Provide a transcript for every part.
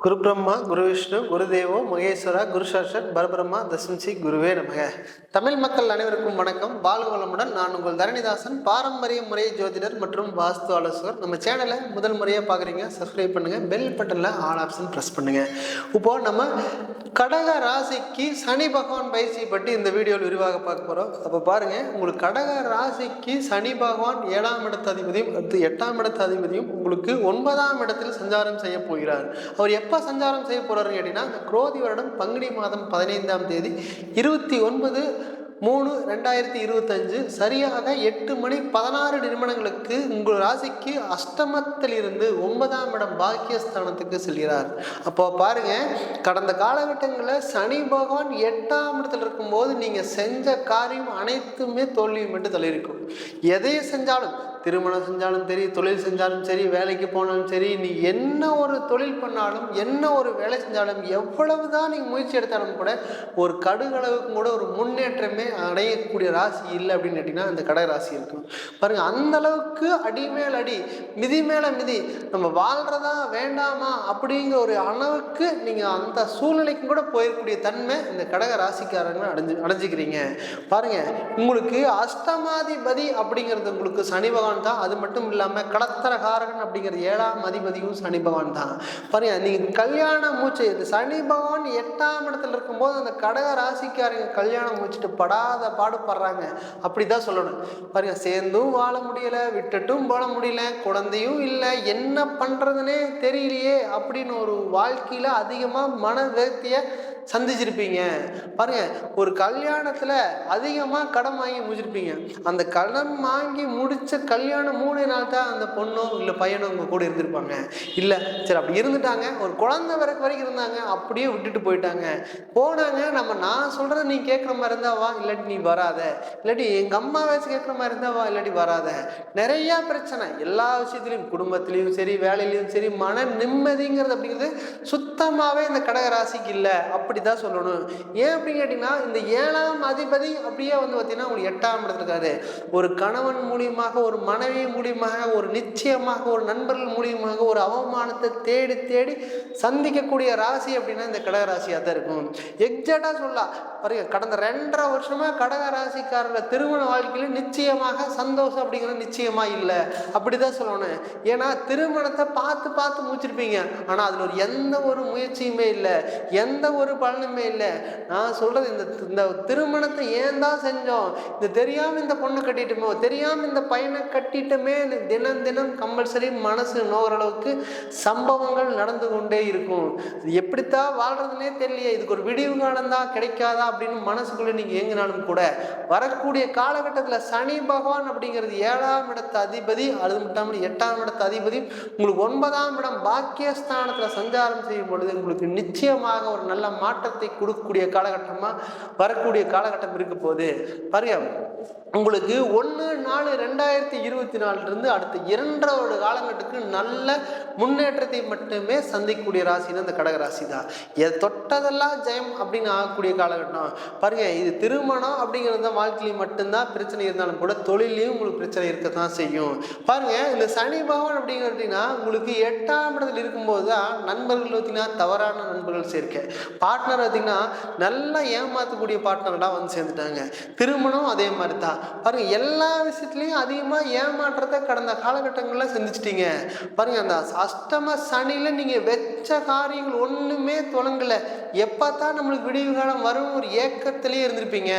குரு பிரம்மா குரு விஷ்ணு குரு தேவோ மகேஸ்வரா குரு சாட்சாத் பரபிரம்மா தசம்சி குருவே நமக. தமிழ் மக்கள் அனைவருக்கும் வணக்கம். வாழ்க வளமுடன். நான் உங்கள் தரணிதாசன், பாரம்பரிய முறை ஜோதிடர் மற்றும் வாஸ்து ஆலோசகர். நம்ம சேனலை முதல் முறையாக பார்க்குறீங்க, சப்ஸ்கிரைப் பண்ணுங்க, பெல் பட்டனில் ஆல் ஆப்ஷன் ப்ரெஸ் பண்ணுங்க. இப்போ நம்ம கடக ராசிக்கு சனி பகவான் பயிற்சி பற்றி இந்த வீடியோவில் விரிவாக பார்க்க போகிறோம். அப்போ பாருங்க, உங்களுக்கு கடக ராசிக்கு சனி பகவான் 7ஆம் இடத்து அதிபதியும் அடுத்து 8ஆம் இடத்து அதிபதியும் உங்களுக்கு 9ஆம் இடத்தில் சஞ்சாரம் செய்ய போகிறார். அவர் எப்போ சஞ்சாரம் செய்ய போறாருன்னு கேட்டீங்கன்னா, இந்த குரோதி வருடம் பங்குனி மாதம் 15ஆம் தேதி 29/3/2025 சரியாக 8:16 உங்கள் ராசிக்கு அஷ்டமத்திலிருந்து 9ஆம் இடம் பாக்கியஸ்தானத்துக்கு செல்கிறார். அப்போ பாருங்க, கடந்த காலகட்டங்களில் சனி பகவான் 8ஆம் இடத்துல இருக்கும்போது நீங்க செஞ்ச காரியம் அனைத்துமே தோல்வியும் மட்டும் தள்ளியிருக்கும். எதை செஞ்சாலும், திருமணம் செஞ்சாலும் சரி, தொழில் செஞ்சாலும் சரி, வேலைக்கு போனாலும் சரி, நீ என்ன ஒரு தொழில் பண்ணாலும், என்ன ஒரு வேலை செஞ்சாலும், எவ்வளவுதான் நீங்கள் முயற்சி எடுத்தாலும் கூட ஒரு கடுகளவுக்கும் கூட ஒரு முன்னேற்றமே அடையக்கூடிய ராசி இல்லை அப்படின்னு கேட்டிங்கன்னா அந்த கடக ராசி இருக்கும். பாருங்க, அந்த அளவுக்கு அடி மேல் அடி, மிதி மேல மிதி, நம்ம வாழ்றதா வேண்டாமா அப்படிங்கிற ஒரு அளவுக்கு நீங்கள் அந்த சூழ்நிலைக்கும் கூட போயிருக்கூடிய தன்மை இந்த கடக ராசிக்காரங்க அடைஞ்சிக்கிறீங்க. பாருங்க, உங்களுக்கு அஷ்டமாதிபதி அப்படிங்கிறது உங்களுக்கு சனி பகவான் தான். அது மட்டும் இல்லாமல் கடத்தரகாரகன் அப்படிங்கிறது 7ஆம் அதிபதியும் சனி பகவான் தான். பாருங்க, நீங்க கல்யாண மூச்சை, சனி பகவான் 8ஆம் இடத்துல இருக்கும்போது அந்த கடக ராசிக்காரங்க கல்யாணம் மூச்சுட்டு படாத பாடுபடுறாங்க அப்படிதான் சொல்லணும். பாருங்க, சேர்ந்தும் வாழ முடியல, விட்டுட்டும் போட முடியல, குழந்தையும் இல்லை, என்ன பண்றதுன்னே தெரியலையே அப்படின்னு ஒரு வாழ்க்கையில அதிகமா மன விரக்திய சந்திச்சிருப்பீங்க. பாருங்க, ஒரு கல்யாணத்துல அதிகமா கடன் வாங்கி முடிச்சிருப்பீங்க. அந்த கடன் வாங்கி முடிச்ச கல்யாணம் 3 நாள் தான் அந்த பொண்ணோ இல்லை பையனோ உங்க கூட இருந்திருப்பாங்க. இல்லை சரி, அப்படி இருந்துட்டாங்க, ஒரு குழந்தை வரைக்கும் இருந்தாங்க, அப்படியே விட்டுட்டு போயிட்டாங்க. போனாங்க, நான் சொல்றத நீ கேட்குற மாதிரி இருந்தா வா, இல்லாட்டி நீ வராத, இல்லாட்டி எங்க அம்மா வச்சு கேட்குற மாதிரி இருந்தா வா, இல்லாட்டி வராத. நிறைய பிரச்சனை எல்லா விஷயத்திலையும், குடும்பத்திலையும் சரி, வேலையிலையும் சரி, மன நிம்மதிங்கிறது அப்படிங்கிறது சுத்தமாவே இந்த கடக ராசிக்கு இல்லை அப்படிதான் சொல்லணும். ஏன் அப்படின்னு கேட்டீங்கன்னா, இந்த 7ஆம் அதிபதி அப்படியே பார்த்தீங்கன்னா உங்களுக்கு 8ஆம் இடத்துல இருக்காரு. ஒரு கணவன் மூலியமாக, ஒரு மனைவி மூலியமாக, ஒரு நிச்சயமாக, ஒரு நண்பர்கள் மூலியமாக ஒரு அவமானத்தை தேடி தேடி சந்திக்கக்கூடிய ராசி அப்படின்னா இந்த கடக ராசியா தான் இருக்கும். எக்ஸாக்டா சொல்லலாம். பாருங்க, கடந்த 2.5 வருஷமா கடக ராசிக்காரர் திருமண வாழ்க்கையில நிச்சயமாக சந்தோஷம் அப்படிங்கிறது நிச்சயமா இல்லை அப்படிதான் சொல்லணும். ஏன்னா திருமணத்தை பார்த்து பார்த்து முடிச்சிருப்பீங்க, ஆனா அதுல எந்த ஒரு முயற்சியுமே இல்லை, எந்த ஒரு பலனுமே இல்லை. நான் சொல்றது, இந்த திருமணத்தை ஏன் தான் செஞ்சோம், இந்த தெரியாம இந்த பொண்ணை கட்டிட்டுமோ, தெரியாம இந்த பையனை கட்டிட்டுமே, தினம் தினம் கம்பல்சரி மனசு நோகிற அளவுக்கு சம்பவங்கள் நடந்து கொண்டே இருக்கும். எப்படித்தான் வாழ்றதுன்னே தெரியலையே, இதுக்கு ஒரு விடிவு காலம் தான் கிடைக்காதா அப்படின்னு மனசுக்குள்ள நீங்க ஏங்கினாலும் கூட வரக்கூடிய காலகட்டத்துல சனி பகவான் அப்படிங்கிறது 7ஆம் இடத்து அதிபதி, அது மட்டும் 8ஆம் இடத்து அதிபதி உங்களுக்கு 9ஆம் இடம் பாக்கியஸ்தானத்துல சஞ்சாரம் செய்யும் பொழுது உங்களுக்கு நிச்சயமாக ஒரு நல்ல மாற்றத்தை கொடுக்கக்கூடிய காலகட்டமா வரக்கூடிய காலகட்டம் இருக்க போகுது. பாருங்க, உங்களுக்கு 1/4/2024 அடுத்த 2 காலகட்டத்துக்கு நல்ல முன்னேற்றத்தை மட்டுமே சந்திக்கக்கூடிய ராசினா இந்த கடக ராசி தான். தொட்டதெல்லாம் ஜெயம் அப்படின்னு ஆகக்கூடிய காலகட்டம். பாருங்க, இது திருமணம் அப்படிங்கிறது வாழ்க்கையில மட்டும்தான் பிரச்சனை இருந்தாலும் கூட தொழிலையும் உங்களுக்கு பிரச்சனை இருக்கத்தான் செய்யும். பாருங்க, இந்த சனி பகவான் அப்படிங்கிறதுனா உங்களுக்கு 8ஆம் இடத்துல இருக்கும்போது தான் நண்பர்கள் பார்த்தீங்கன்னா தவறான நண்பர்கள் சேர்க்க, பார்ட்னர் பார்த்தீங்கன்னா நல்லா ஏமாற்றக்கூடிய பார்ட்னர்லாம் வந்து சேர்ந்துட்டாங்க. திருமணம் அதே மாதிரி தான். பாருங்க, எல்லா விஷயத்துலையும் அதிகமா ஏமாற்றத்தை கடந்த காலகட்டங்கள்ல சந்திச்சிட்டீங்க. பாருங்க, அந்த அஷ்டம சனியில நீங்க வெச்ச காரியங்கள் ஒண்ணுமே தொடங்கல. எப்பதான் நம்மளுக்கு விடிவு காலம் வரும் ஒரு ஏக்கத்திலேயே இருந்திருப்பீங்க.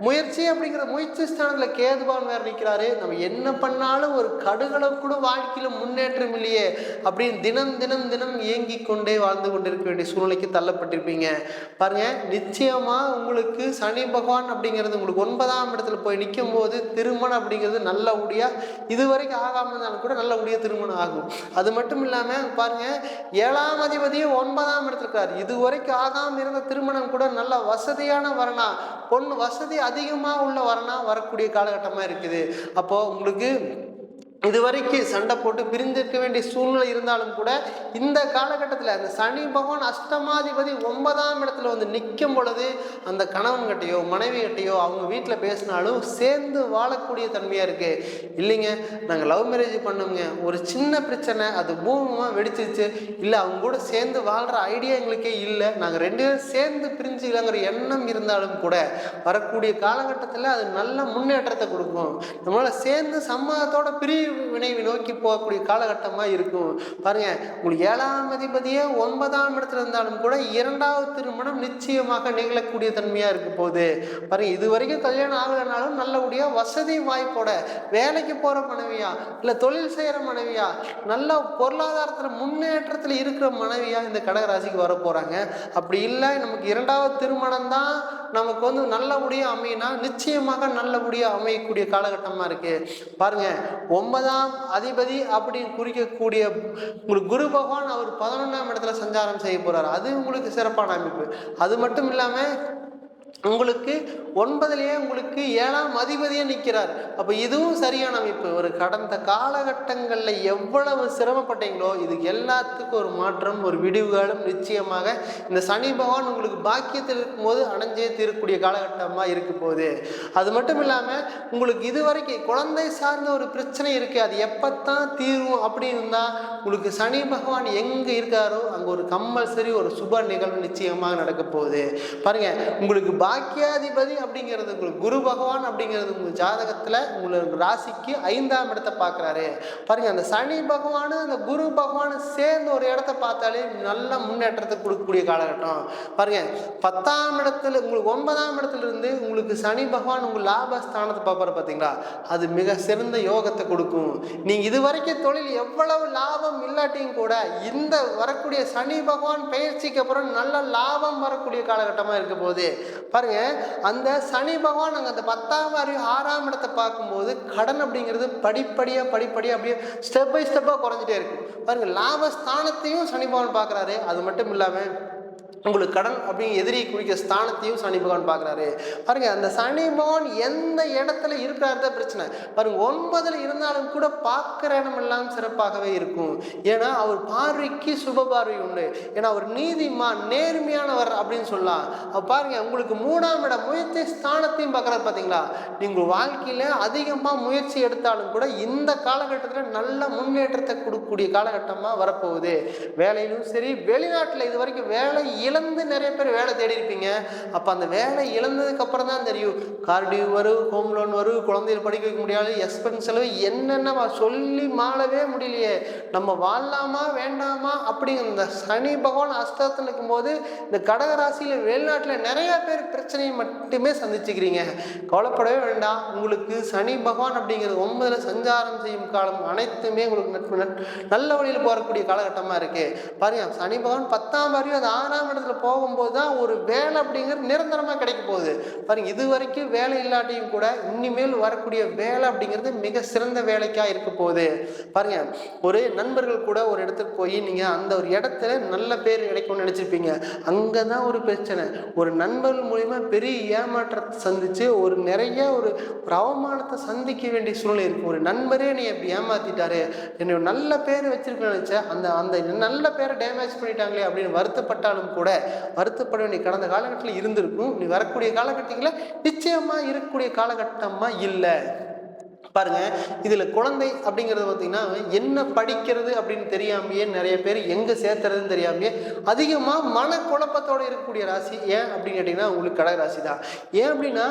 முயற்சி அப்படிங்கிற முயற்சி ஸ்தானத்துல கேதுபான் வேற நிற்கிறாரு. நம்ம என்ன பண்ணாலும் ஒரு கடுகளவு கூட வாழ்க்கையில முன்னேற்றம் இல்லையே அப்படின்னு தினம் தினம் தினம் இயங்கி கொண்டே வாழ்ந்து கொண்டிருக்க வேண்டிய சூழ்நிலைக்கு தள்ளப்பட்டிருப்பீங்க. பாருங்க, நிச்சயமா உங்களுக்கு சனி பகவான் அப்படிங்கிறது உங்களுக்கு 9ஆம் இடத்துல போய் நிற்கும் போது திருமணம் அப்படிங்கிறது நல்லபடியா, இதுவரைக்கும் ஆகாம இருந்தாலும் கூட நல்லபடியா திருமணம் ஆகும். அது மட்டும் இல்லாம பாருங்க, 7ஆம் அதிபதியும் 9ஆம் இடத்துல இருக்காரு. இதுவரைக்கும் ஆகாம இருந்த திருமணம் கூட நல்ல வசதியான வரனா, பொண்ணு வசதி அதிகமா உள்ள வரனா வரக்கூடிய காலகட்டமா இருக்குது. அப்போ உங்களுக்கு இதுவரைக்கும் சண்டை போட்டு பிரிஞ்சிருக்க வேண்டிய சூழ்நிலை இருந்தாலும் கூட இந்த காலகட்டத்தில் அந்த சனி பகவான் அஷ்டமாதிபதி 9ஆம் இடத்துல வந்து நிற்கும் பொழுது அந்த கணவன்கிட்டையோ மனைவி கிட்டையோ அவங்க வீட்டில் பேசினாலும் சேர்ந்து வாழக்கூடிய தன்மையாக இருக்கு. இல்லைங்க நாங்கள் லவ் மேரேஜ் பண்ணோங்க, ஒரு சின்ன பிரச்சனை அது பூமமாக வெடிச்சிருச்சு, இல்லை அவங்க கூட சேர்ந்து வாழ்கிற ஐடியா எங்களுக்கே இல்லை, நாங்கள் 2 பேரும் சேர்ந்து பிரிஞ்சு இல்லைங்கிற எண்ணம் இருந்தாலும் கூட வரக்கூடிய காலகட்டத்தில் அது நல்ல முன்னேற்றத்தை கொடுக்கும். நம்மளால் சேர்ந்து சம்மதத்தோட வினைவை நோக்கி போகக்கூடிய காலகட்டமாக இருக்கும். பாருங்க, உங்களுக்கு 7ஆம் அதிபதியே 9ஆம் இடத்துல இருந்தாலும் கூட 2வது திருமணம் நிச்சயமாக நிகழக்கூடிய தன்மையாக இருக்க போகுது. பாருங்க, இது வரைக்கும் கல்யாணம் ஆகலைனாலும் நல்லபடியா வசதி வாய்ப்போட வேலைக்கு போகிற மனைவியா, இல்லை தொழில் செய்கிற மனைவியா, நல்ல பொருளாதாரத்தில் முன்னேற்றத்தில் இருக்கிற மனைவியா இந்த கடகராசிக்கு வர போகிறாங்க. அப்படி இல்லை நமக்கு 2வது திருமணம் தான் நமக்கு வந்து நல்லபடியாக அமையினா நிச்சயமாக நல்லபடியாக அமையக்கூடிய காலகட்டமாக இருக்கு. பாருங்க, 9ஆம் அதிபதி அப்படின்னு குறிக்கக்கூடிய உங்களுக்கு குரு பகவான் அவர் 11ஆம் இடத்துல சஞ்சாரம் செய்ய போறாரு. அது உங்களுக்கு சிறப்பான அமைப்பு. அது மட்டும் இல்லாமல் உங்களுக்கு 9லேயே உங்களுக்கு 7ஆம் அதிபதியே நிற்கிறார். அப்போ இதுவும் சரியான அமைப்பு. ஒரு கடந்த காலகட்டங்களில் எவ்வளவு சிரமப்பட்டீங்களோ இதுக்கு எல்லாத்துக்கும் ஒரு மாற்றம், ஒரு விடிவுகாலம் நிச்சயமாக இந்த சனி பகவான் உங்களுக்கு பாக்கியத்தில் இருக்கும்போது அடைஞ்சே தீரக்கூடிய காலகட்டமாக இருக்க போகுது. அது மட்டும் இல்லாமல் உங்களுக்கு இதுவரைக்கும் குழந்தை சார்ந்த ஒரு பிரச்சனை இருக்குது, அது எப்பத்தான் தீரும் அப்படின்னு இருந்தால் உங்களுக்கு சனி பகவான் எங்கே இருக்காரோ அங்கே ஒரு கம்பல்சரி ஒரு சுப நிகழ்வு நிச்சயமாக நடக்க போகுது. பாருங்க, உங்களுக்கு பாக்கியாதிபதி அப்படிங்கிறது உங்களுக்கு குரு பகவான் அப்படிங்கிறது உங்கள் ஜாதகத்தில் உங்களுக்கு ராசிக்கு 5ஆம் இடத்தை பார்க்குறாரு. பாருங்க, அந்த சனி பகவான் அந்த குரு பகவான் சேர்ந்து ஒரு இடத்த பார்த்தாலே நல்ல முன்னேற்றத்தை கொடுக்கக்கூடிய காலகட்டம். பாருங்க, 10ஆம் இடத்துல உங்களுக்கு 9ஆம் இடத்துல இருந்து உங்களுக்கு சனி பகவான் உங்கள் லாபஸ்தானத்தை பார்ப்பாரு பார்த்தீங்களா, அது மிக சிறந்த யோகத்தை கொடுக்கும். நீங்கள் இது வரைக்கும் தொழில் எவ்வளவு லாபம் இல்லாட்டியும் கூட இந்த வரக்கூடிய சனி பகவான் பயிற்சிக்கு அப்புறம் நல்ல லாபம் வரக்கூடிய காலகட்டமாக இருக்க போது. பாருங்க, அந்த சனி பகவான் அங்கே அந்த 10ஆம் 6ஆம் இடத்தை பார்க்கும்போது கடன் அப்படிங்கிறது படிப்படியாக அப்படியே ஸ்டெப் பை ஸ்டெப்பாக குறைஞ்சிட்டே இருக்கும். பாருங்க, லாபஸ்தானத்தையும் சனி பகவான் பார்க்குறாரு. அது மட்டும் இல்லாமல் உங்களுக்கு கடன் அப்படிங்கிற எதிரி குறிக்க ஸ்தானத்தையும் சனி பகவான் பார்க்குறாரு. பாருங்க, அந்த சனி பகவான் எந்த இடத்துல இருக்கிறாரு தான் பிரச்சனை. பாருங்க, 9ல் இருந்தாலும் கூட பார்க்குற இடம் எல்லாம் சிறப்பாகவே இருக்கும். ஏன்னா அவர் பார்வைக்கு சுப பார்வை உண்டு. ஏன்னா அவர் நீதிமான் நேர்மையானவர் அப்படின்னு சொல்லலாம். பாருங்க, உங்களுக்கு 3ஆம் இடம் முயற்சி ஸ்தானத்தையும் பார்க்குறாரு பார்த்தீங்களா. நீங்கள் வாழ்க்கையில் அதிகமாக முயற்சி எடுத்தாலும் கூட இந்த காலகட்டத்தில் நல்ல முன்னேற்றத்தை கொடுக்கக்கூடிய காலகட்டமாக வரப்போகுது. வேலையிலும் சரி, வெளிநாட்டில் இது வரைக்கும் வேலை இழந்து நிறைய பேர் வேலை தேடி இருப்பீங்க. அப்போ அந்த வேலை இழந்ததுக்கு அப்புறம் தான் தெரியும் கார்டியூ வரும், ஹோம் லோன் வரும், குழந்தைகள் படிக்க வைக்க முடியாது, எக்ஸ்பென்ஸ் செலவு என்னென்ன சொல்லி மாளவே முடியலையே, நம்ம வாழலாமா வேண்டாமா அப்படிங்கிற இந்த சனி பகவான் அஸ்தத்தில் இருக்கும்போது இந்த கடகராசியில் வெளிநாட்டில் நிறைய பேர் பிரச்சனையை மட்டுமே சந்திச்சுக்கிறீங்க. கவலைப்படவே வேண்டாம். உங்களுக்கு சனி பகவான் அப்படிங்கிறது 9ல் சஞ்சாரம் செய்யும் காலம் அனைத்துமே உங்களுக்கு நல்ல வழியில் போகக்கூடிய காலகட்டமாக இருக்கு. பாருங்க, சனி பகவான் 10ஆம் வரையும் அது 6ஆம் இடத்துல போகும்போது தான் ஒரு வேலை அப்படிங்கிறது நிரந்தரமாக கிடைக்க போகுது. பாருங்க, இது வரைக்கும் வேலை இல்லாட்டியும் கூட இனிமேல் வரக்கூடிய வேலை அப்படிங்கிறது மிக சிறந்த வேலைக்காக இருக்க போகுது. பாருங்க, ஒரு நண்பர்கள் கூட ஒரு இடத்துக்கு போய் நீங்கள் அந்த ஒரு இடத்துல நல்ல பேர் கிடைக்கும்னு நினச்சிருப்பீங்க. அங்கே தான் ஒரு பிரச்சனை. ஒரு நண்பர்கள் மூலிமா பெரிய ஏமாற்றத்தை சந்தித்து ஒரு நிறைய ஒரு அவமானத்தை சந்திக்க வேண்டிய சூழ்நிலை இருக்கும். ஒரு நண்பரே நீ எப்படி ஏமாற்றிட்டாரு, என்னை நல்ல பேர் வச்சிருக்கேன்னு நினச்சேன், அந்த அந்த நல்ல பேரை டேமேஜ் பண்ணிட்டாங்களே அப்படின்னு வருத்தப்பட்டாலும் கூட வருத்தப்பட வேண்டிய கடந்த காலகட்டத்தில் இருந்திருக்கும். நீ வரக்கூடிய காலகட்டங்களில் நிச்சயமாக இருக்கக்கூடிய காலகட்டமாக இல்லை. பாருங்க, இதில் குழந்தை அப்படிங்கிறது பார்த்தீங்கன்னா என்ன படிக்கிறது அப்படின்னு தெரியாமையே நிறைய பேர் எங்கே சேர்த்துறதுன்னு தெரியாமையே அதிகமாக மனக்குழப்பத்தோடு இருக்கக்கூடிய ராசி ஏன் அப்படின்னு கேட்டிங்கன்னா உங்களுக்கு கடகராசி தான். ஏன் அப்படின்னா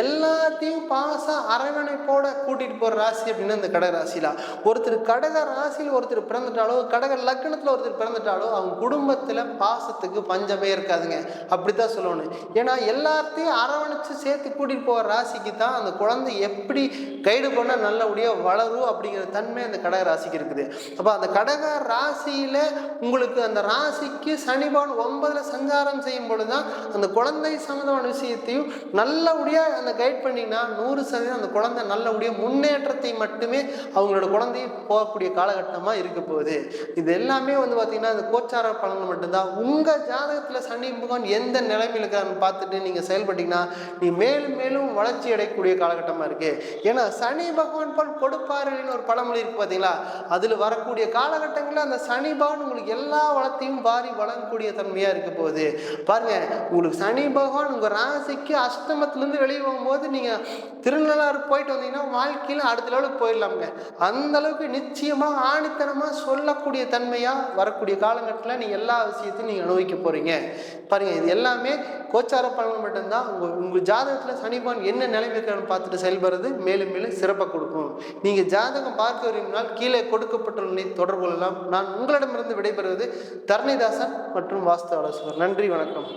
எல்லாத்தையும் பாசம் அரவணைப்போட கூட்டிகிட்டு போகிற ராசி அப்படின்னா இந்த கடகராசிலாம். ஒருத்தர் கடக ராசியில் ஒருத்தர் பிறந்துட்டாலோ கடக லக்னத்தில் ஒருத்தர் பிறந்துட்டாலோ அவங்க குடும்பத்தில் பாசத்துக்கு பஞ்சமே இருக்காதுங்க. அப்படி தான் சொல்லணும். ஏன்னா எல்லாத்தையும் அரவணைச்சு சேர்த்து கூட்டிகிட்டு போகிற ராசிக்கு தான் அந்த குழந்தை எப்படி கைடு பண்ண நல்லபடியாக வளரும் அப்படிங்கிற தன்மை அந்த கடக ராசிக்கு இருக்குது. அப்போ அந்த கடக ராசியில் உங்களுக்கு அந்த ராசிக்கு சனி பகவான் 9ல் சஞ்சாரம் செய்யும் பொழுது தான் அந்த குழந்தை சம்பந்தமான விஷயத்தையும் நல்லபடியாக அந்த கைட் பண்ணிங்கன்னா 100% அந்த குழந்தை நல்லபடியாக முன்னேற்றத்தை மட்டுமே அவங்களோட குழந்தை போகக்கூடிய காலகட்டமாக இருக்க போகுது. இது எல்லாமே வந்து பார்த்திங்கன்னா அந்த கோச்சார பலன்கள் மட்டும்தான். உங்கள் ஜாதகத்தில் சனி பகவான் எந்த நிலைமையில் இருக்கான்னு பார்த்துட்டு நீங்கள் செயல்பட்டீங்கன்னா நீ மேலும் மேலும் வளர்ச்சி அடையக்கூடிய காலகட்டமாக இருக்குது. ஏன்னா சனி பகவான் போல் கொடுப்பாருன்னு ஒரு பழமொழி இருக்கு பார்த்தீங்களா? அதில் வரக்கூடிய காலகட்டங்களில் அந்த சனி பகவான் உங்களுக்கு எல்லா வளத்தையும் வாரி வழங்கக்கூடிய தன்மையாக இருக்க போகுது. பாருங்க, உங்களுக்கு சனி பகவான் உங்கள் ராசிக்கு அஷ்டமத்திலேருந்து வெளியே போகும்போது நீங்கள் திருநள்ளாறு போயிட்டு வந்தீங்கன்னா வாழ்க்கையில் அடுத்த லெவலுக்கு போயிடலாமுங்க. அந்த அளவுக்கு நிச்சயமாக ஆணித்தனமாக சொல்லக்கூடிய தன்மையாக வரக்கூடிய காலகட்டத்தில் நீங்கள் எல்லா விஷயத்தையும் நீங்கள் அனுபவிக்க போகிறீங்க. பாருங்கள், இது எல்லாமே கோச்சார பலன் மட்டும்தான். உங்கள் ஜாதகத்தில் சனி பகவான் என்ன நிலைமை இருக்கான்னு பார்த்துட்டு செயல்படுறது மேலும் மேலும் சிறப்பாக கொடுக்கும். நீங்கள் ஜாதகம் பார்க்க விரும்பினால் கீழே கொடுக்கப்பட்டுள்ள தொடர்பு கொள்ளலாம். நான் உங்களிடமிருந்து விடைபெறுவது தரணிதாசன் மற்றும் வாஸ்து ஆலோசகர். நன்றி, வணக்கம்.